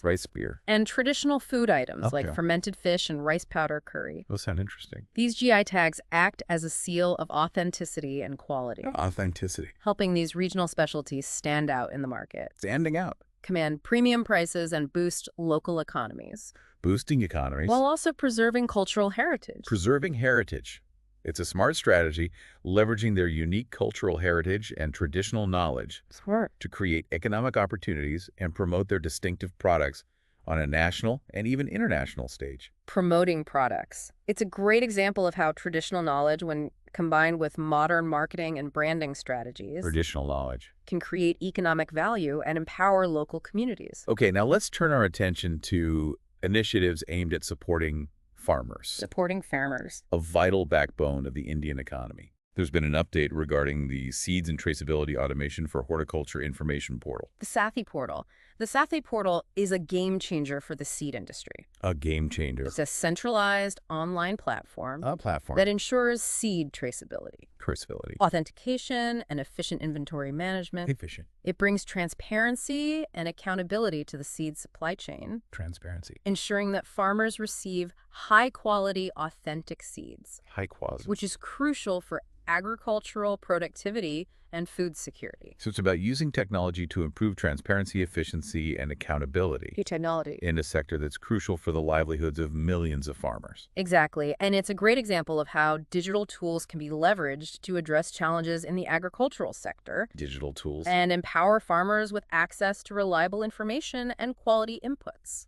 Rice beer. and traditional food items Okay. like fermented fish and rice powder curry. Those sound interesting. These GI tags act as a seal of authenticity and quality, Authenticity. helping these regional specialties stand out in the market, Standing out. command premium prices, and boost local economies, Boosting economies. while also preserving cultural heritage. Preserving heritage. It's a smart strategy, leveraging their unique cultural heritage and traditional knowledge Smart. to create economic opportunities and promote their distinctive products on a national and even international stage. Promoting products. It's a great example of how traditional knowledge, when combined with modern marketing and branding strategies, Traditional knowledge. can create economic value and empower local communities. Okay, now let's turn our attention to initiatives aimed at supporting farmers, Supporting farmers. a vital backbone of the Indian economy. There's been an update regarding the Seeds and Traceability Automation for Horticulture Information Portal. The Sathi portal. The Sathi portal is a game changer for the seed industry. A game changer. It's a centralized online platform A platform. that ensures seed traceability, Traceability. authentication, and efficient inventory management. Efficient. It brings transparency and accountability to the seed supply chain, Transparency. ensuring that farmers receive high-quality, authentic seeds, High quality. which is crucial for agricultural productivity and food security. So it's about using technology to improve transparency, efficiency, and accountability Technology. in a sector that's crucial for the livelihoods of millions of farmers. Exactly, and it's a great example of how digital tools can be leveraged to address challenges in the agricultural sector Digital tools. and empower farmers with access to reliable information and quality inputs.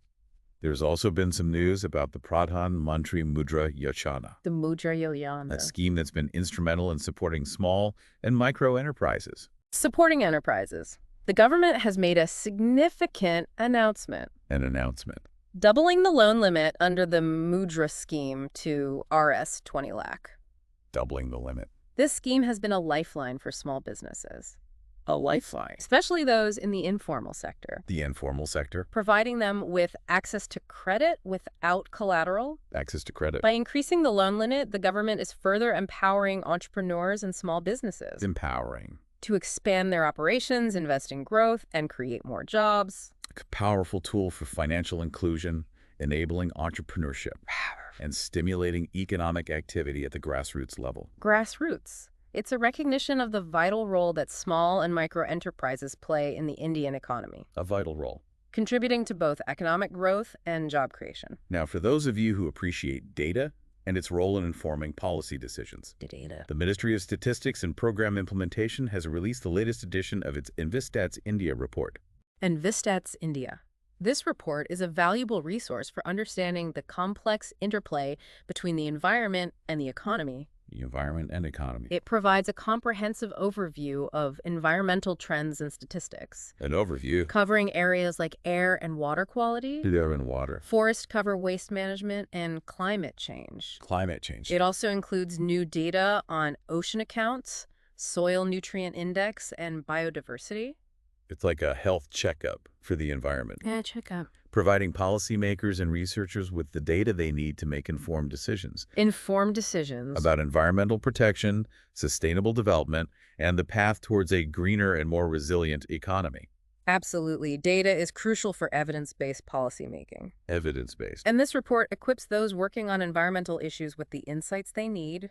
There's also been some news about the Pradhan Mantri Mudra Yojana, The Mudra Yojana. a scheme that's been instrumental in supporting small and micro enterprises. Supporting enterprises. The government has made a significant announcement, An announcement. doubling the loan limit under the Mudra scheme to Rs 20 lakh. Doubling the limit. This scheme has been a lifeline for small businesses, A lifeline. especially those in the informal sector, The informal sector. providing them with access to credit without collateral. Access to credit. By increasing the loan limit, the government is further empowering entrepreneurs and small businesses Empowering. to expand their operations, invest in growth, and create more jobs. A powerful tool for financial inclusion, enabling entrepreneurship, and stimulating economic activity at the grassroots level. Grassroots. It's a recognition of the vital role that small and micro enterprises play in the Indian economy, A vital role. contributing to both economic growth and job creation. Now, for those of you who appreciate data and its role in informing policy decisions, Data. the Ministry of Statistics and Program Implementation has released the latest edition of its Investats India report. And Vistats India. This report is a valuable resource for understanding the complex interplay between the environment and the economy. The environment and economy. It provides a comprehensive overview of environmental trends and statistics, An overview. covering areas like air and water quality, Air and water. forest cover waste management, and climate change. Climate change. It also includes new data on ocean accounts, soil nutrient index, and biodiversity. It's like a health checkup for the environment, Check out. providing policymakers and researchers with the data they need to make informed decisions Informed decisions. about environmental protection, sustainable development, and the path towards a greener and more resilient economy. Absolutely. Data is crucial for evidence-based policymaking. Evidence-based. And this report equips those working on environmental issues with the insights they need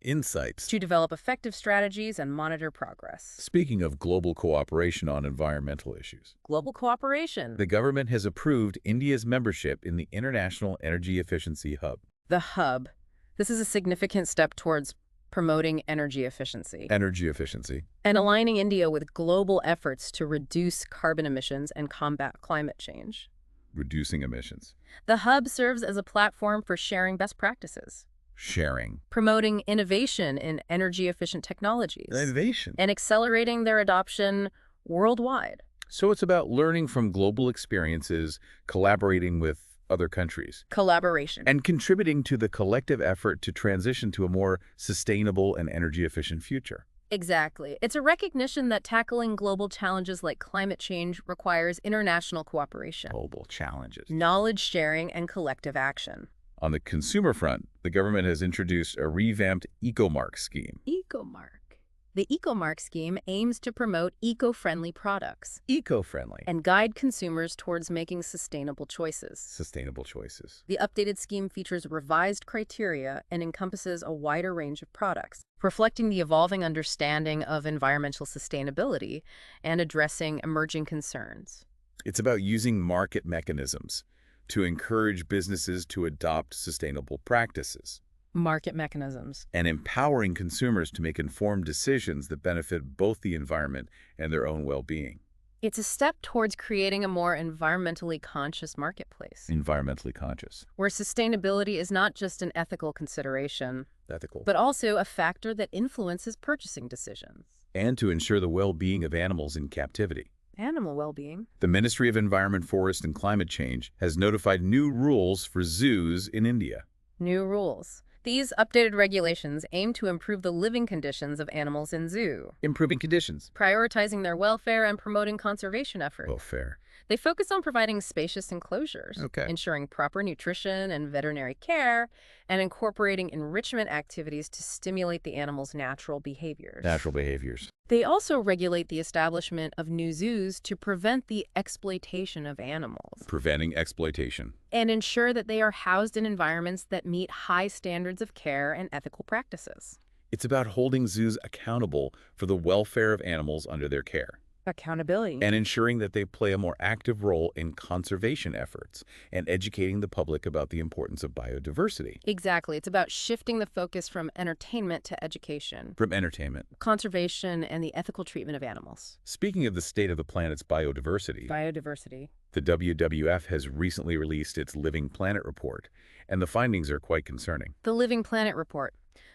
Insights. to develop effective strategies and monitor progress. Speaking of global cooperation on environmental issues, Global cooperation. the government has approved India's membership in the International Energy Efficiency Hub. The hub. This is a significant step towards promoting energy efficiency Energy efficiency. and aligning India with global efforts to reduce carbon emissions and combat climate change. Reducing emissions. The hub serves as a platform for sharing best practices, Sharing. promoting innovation in energy-efficient technologies, Innovation. and accelerating their adoption worldwide. So it's about learning from global experiences, collaborating with other countries, Collaboration. and contributing to the collective effort to transition to a more sustainable and energy-efficient future. Exactly. It's a recognition that tackling global challenges like climate change requires international cooperation, Global challenges. knowledge sharing, and collective action. On the consumer front, the government has introduced a revamped EcoMark scheme. EcoMark. The EcoMark scheme aims to promote eco-friendly products Eco-friendly. and guide consumers towards making sustainable choices. Sustainable choices. The updated scheme features revised criteria and encompasses a wider range of products, reflecting the evolving understanding of environmental sustainability and addressing emerging concerns. It's about using market mechanisms to encourage businesses to adopt sustainable practices Market mechanisms. and empowering consumers to make informed decisions that benefit both the environment and their own well-being. It's a step towards creating a more environmentally conscious marketplace, Environmentally conscious. where sustainability is not just an ethical consideration, Ethical. but also a factor that influences purchasing decisions. And to ensure the well-being of animals in captivity. Animal well-being. The Ministry of Environment, Forest and Climate Change has notified new rules for zoos in India. New rules. These updated regulations aim to improve the living conditions of animals in zoo, Improving conditions. prioritizing their welfare and promoting conservation efforts. Welfare. They focus on providing spacious enclosures, Okay. ensuring proper nutrition and veterinary care, and incorporating enrichment activities to stimulate the animal's natural behaviors. Natural behaviors. They also regulate the establishment of new zoos to prevent the exploitation of animals Preventing exploitation. and ensure that they are housed in environments that meet high standards of care and ethical practices. It's about holding zoos accountable for the welfare of animals under their care Accountability. and ensuring that they play a more active role in conservation efforts and educating the public about the importance of biodiversity. Exactly. It's about shifting the focus from entertainment to education, From entertainment. conservation, and the ethical treatment of animals. Speaking of the state of the planet's biodiversity, Biodiversity. the WWF has recently released its Living Planet report, and the findings are quite concerning. The Living Planet Report.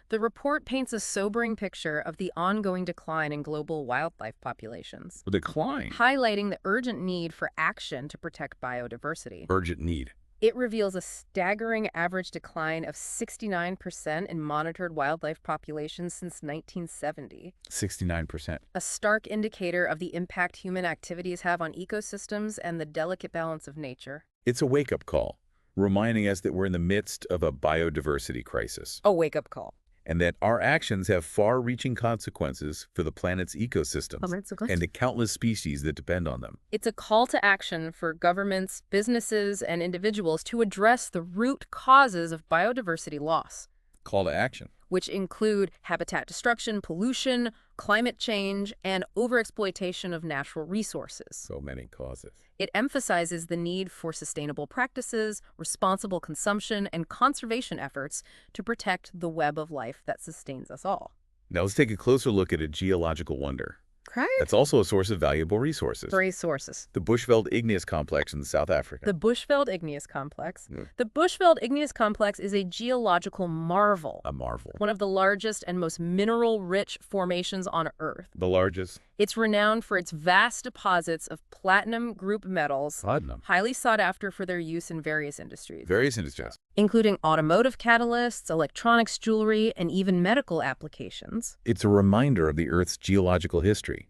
The report paints a sobering picture of the ongoing decline in global wildlife populations, A decline. highlighting the urgent need for action to protect biodiversity. Urgent need. It reveals a staggering average decline of 69% in monitored wildlife populations since 1970, 69%. a stark indicator of the impact human activities have on ecosystems and the delicate balance of nature. It's a wake-up call, reminding us that we're in the midst of a biodiversity crisis, A wake-up call. and that our actions have far-reaching consequences for the planet's ecosystems and the countless species that depend on them. It's a call to action for governments, businesses, and individuals to address the root causes of biodiversity loss, Call to action. which include habitat destruction, pollution, climate change, and overexploitation of natural resources. So many causes. It emphasizes the need for sustainable practices, responsible consumption, and conservation efforts to protect the web of life that sustains us all. Now let's take a closer look at a geological wonder Right? that's also a source of valuable resources. Resources. The Bushveld Igneous Complex in South Africa. The Bushveld Igneous Complex. Yeah. The Bushveld Igneous Complex is a geological marvel, A marvel. one of the largest and most mineral-rich formations on Earth. The largest. It's renowned for its vast deposits of platinum group metals, Platinum. highly sought after for their use in various industries, Various industries. including automotive catalysts, electronics, jewelry, and even medical applications. It's a reminder of the Earth's geological history,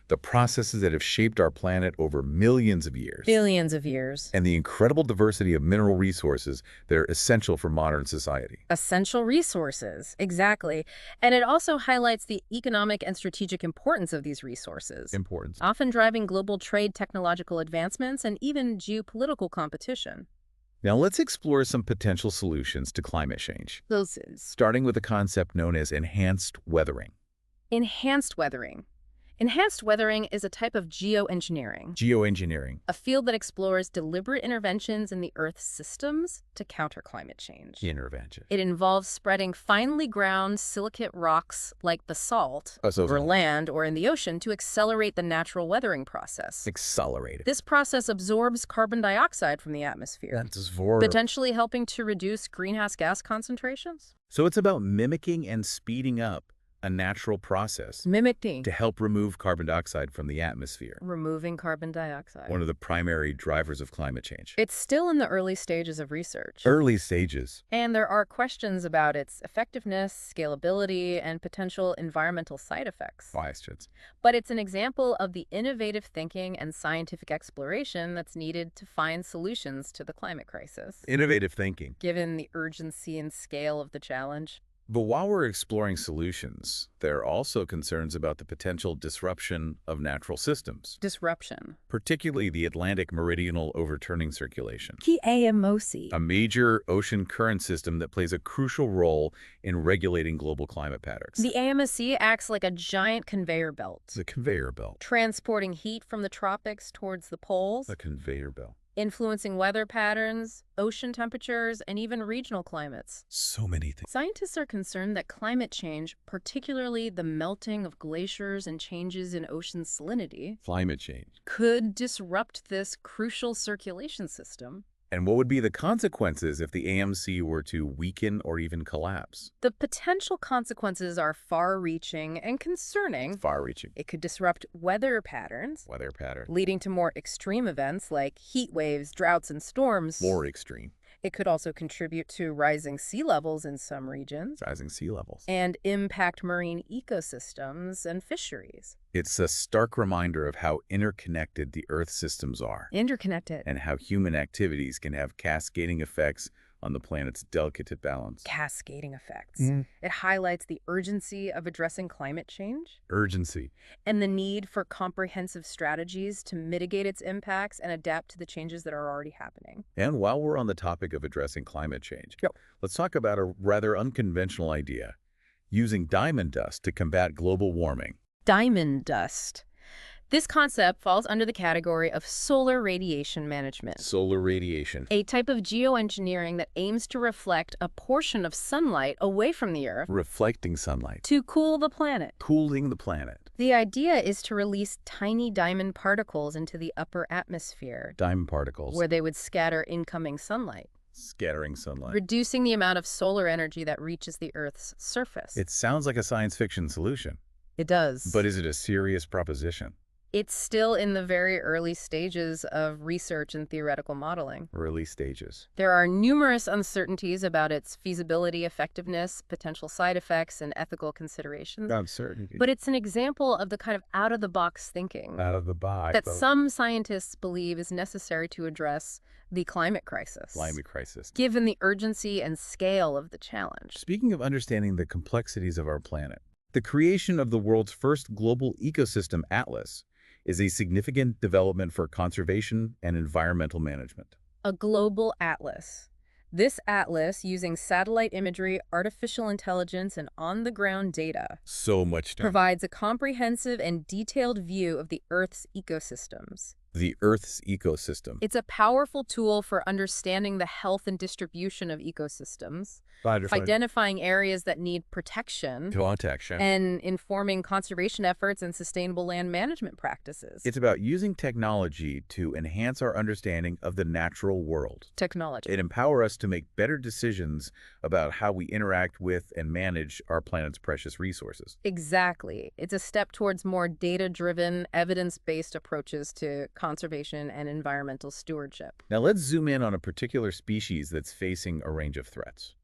the processes that have shaped our planet over millions of years, Billions of years. and the incredible diversity of mineral resources that are essential for modern society. Essential resources, exactly. And it also highlights the economic and strategic importance of these resources, Importance. often driving global trade, technological advancements, and even geopolitical competition. Now let's explore some potential solutions to climate change, Those is starting with a concept known as enhanced weathering. enhanced weathering. Enhanced weathering is a type of geoengineering, Geoengineering. a field that explores deliberate interventions in the Earth's systems to counter climate change. Intervention. It involves spreading finely ground silicate rocks like basalt over land or in the ocean to accelerate the natural weathering process. Accelerated. This process absorbs carbon dioxide from the atmosphere, potentially helping to reduce greenhouse gas concentrations. So it's about mimicking and speeding up a natural process Mimicking. to help remove carbon dioxide from the atmosphere, Removing carbon dioxide. one of the primary drivers of climate change. It's still in the early stages of research. Early stages. And there are questions about its effectiveness, scalability, and potential environmental side effects. Questions. But it's an example of the innovative thinking and scientific exploration that's needed to find solutions to the climate crisis. Innovative thinking. Given the urgency and scale of the challenge. But while we're exploring solutions, there are also concerns about the potential disruption of natural systems, Disruption. particularly the Atlantic Meridional Overturning Circulation, PAMOC. a major ocean current system that plays a crucial role in regulating global climate patterns. The AMOC acts like a giant conveyor belt, The conveyor belt. transporting heat from the tropics towards the poles, The conveyor belt. influencing weather patterns, ocean temperatures, and even regional climates. So many things. Scientists are concerned that climate change, particularly the melting of glaciers and changes in ocean salinity, Climate change. could disrupt this crucial circulation system. And what would be the consequences if the AMC were to weaken or even collapse? The potential consequences are far-reaching and concerning. Far-reaching. It could disrupt weather patterns, Weather pattern. leading to more extreme events like heat waves, droughts, and storms. More extreme. It could also contribute to rising sea levels in some regions Rising sea levels. and impact marine ecosystems and fisheries. It's a stark reminder of how interconnected the Earth systems are Interconnected. and how human activities can have cascading effects on the planet's delicate balance. Cascading effects. It highlights the urgency of addressing climate change Urgency. and the need for comprehensive strategies to mitigate its impacts and adapt to the changes that are already happening. And while we're on the topic of addressing climate change, let's talk about a rather unconventional idea, using diamond dust to combat global warming. Diamond dust. This concept falls under the category of solar radiation management, Solar radiation. a type of geoengineering that aims to reflect a portion of sunlight away from the Earth Reflecting sunlight. to cool the planet. Cooling the planet. The idea is to release tiny diamond particles into the upper atmosphere, Diamond particles. where they would scatter incoming sunlight, Scattering sunlight. reducing the amount of solar energy that reaches the Earth's surface. It sounds like a science fiction solution, It does. but is it a serious proposition? It's still in the very early stages of research and theoretical modeling. Early stages. There are numerous uncertainties about its feasibility, effectiveness, potential side effects, and ethical considerations. Uncertainty. But it's an example of the kind of out-of-the-box thinking Out of the box. that some scientists believe is necessary to address the climate crisis, Climate crisis. given the urgency and scale of the challenge. Speaking of understanding the complexities of our planet, the creation of the world's first global ecosystem atlas is a significant development for conservation and environmental management. A global atlas. This atlas, using satellite imagery, artificial intelligence, and on-the-ground data, So much to provides a comprehensive and detailed view of the Earth's ecosystems. the Earth's ecosystem. It's a powerful tool for understanding the health and distribution of ecosystems, identifying areas that need protection, and informing conservation efforts and sustainable land management practices. It's about using technology to enhance our understanding of the natural world. Technology. It empowers us to make better decisions about how we interact with and manage our planet's precious resources. Exactly. It's a step towards more data-driven, evidence-based approaches to conservation and environmental stewardship. Now let's zoom in on a particular species that's facing a range of threats.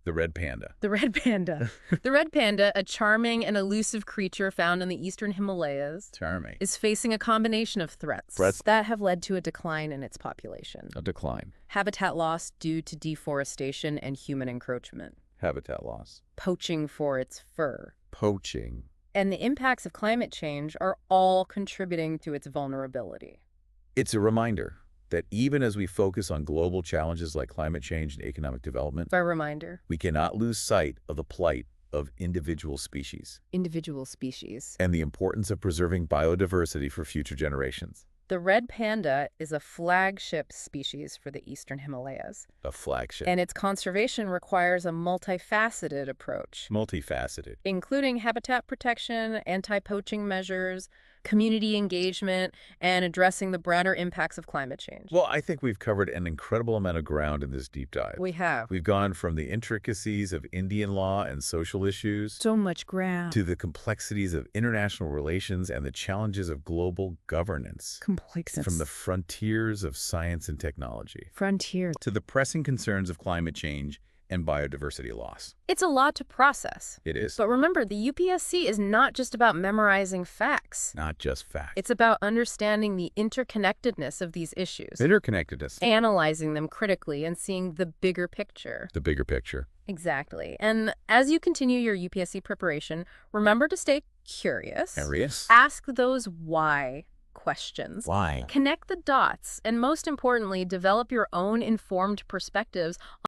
The red panda. The red panda. The red panda, a charming and elusive creature found in the eastern Himalayas, Charming. is facing a combination of threats that have led to a decline in its population. A decline. Habitat loss due to deforestation and human encroachment. Habitat loss. Poaching for its fur. Poaching. And the impacts of climate change are all contributing to its vulnerability. It's a reminder that even as we focus on global challenges like climate change and economic development, A reminder. we cannot lose sight of the plight of individual species Individual species. and the importance of preserving biodiversity for future generations. The red panda is a flagship species for the eastern Himalayas, A flagship. and its conservation requires a multifaceted approach, Multifaceted. including habitat protection, anti-poaching measures, community engagement, and addressing the broader impacts of climate change. Well, I think we've covered an incredible amount of ground in this deep dive. We have. We've gone from the intricacies of Indian law and social issues So much ground. to the complexities of international relations and the challenges of global governance. Complexity. From the frontiers of science and technology frontier. to the pressing concerns of climate change and biodiversity loss. It's a lot to process. It is But remember, the UPSC is not just about memorizing facts. not just fact. It's about understanding the interconnectedness of these issues, interconnectedness. analyzing them critically, and seeing the bigger picture. The bigger picture. Exactly. And as you continue your UPSC preparation, remember to stay curious. Curious? Ask those why questions. Why? Connect the dots, and most importantly, develop your own informed perspectives